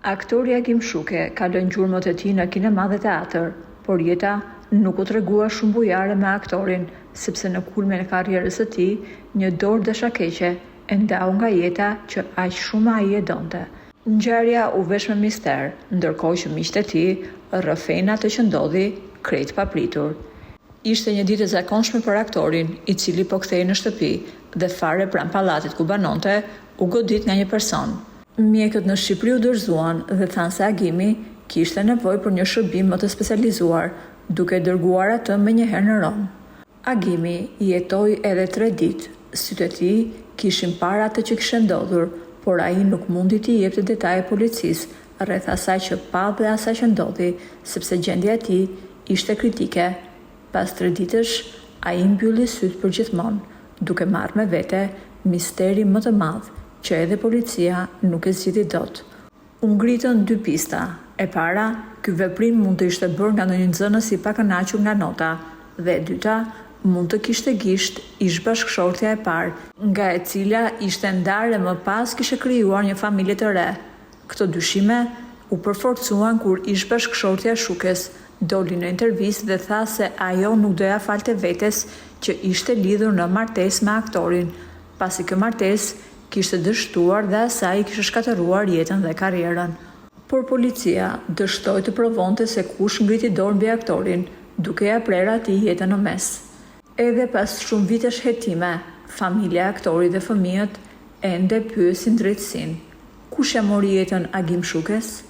Aktori Agim Shuke ka lënë gjurmët e tij në kinema dhe teatr, por jeta nuk u tregua shumë bujare me aktorin, sepse në kulmin e karrierës së tij, një dorë dashakeqe e ndau nga jeta që aq shumë ai e donte. Ngjarja u vesh me mister, ndërkohë që miqtë e tij rrëfejnë atë që ndodhi krejt papritur. Ishte një ditë e zakonshme për aktorin, i cili po kthehej në shtëpi dhe fare pranë pallatit ku banonte, u godit nga një person. Mjekët në Shqipëri u dorëzuan dhe thanë se Agimi kishte nevojë për një shërbim më të specializuar, duke dërguar atë menjëherë në Rom. Agimi jetoi edhe 3 ditë. Sytë e tij kishin parë atë që kishte ndodhur, por ai nuk mundi t'i jepte detaje policisë rreth asaj që pa dhe asaj që ndodhi, sepse gjendja e tij ishte kritike. Pas 3 ditësh, ai mbylli sytë për gjithmonë, duke marrë me vete misteri më të madh që edhe policia nuk e zgjidhi dot. U ngritën 2 pista. E para, ky veprim mund të ishte bërë nga ndonjë nxënës i pakënaqur nga nota, dhe e dyta, mund të kishte gisht ish bashkëshortja e parë, nga e cila ishte ndarë e më pas kishte krijuar një familje të re. Këto dyshime u përforcuan kur ish bashkëshortja e Shukes doli në intervistë dhe tha se ajo nuk doja falte vetes që ishte lidhur në martesë me aktorin, pasi kjo martesë kishte dështuar dhe asaj kishte shkatëruar jetën dhe karrierën. Por policia dështoi të provonte se kush ngriti dorë mbi aktorin, duke ia prerë atij jetën në mes. Edhe pas shumë vitesh hetime, familja e aktorit dhe fëmijët ende pyesin drejtësinë. Kush ja mori jetën Agim Shukes?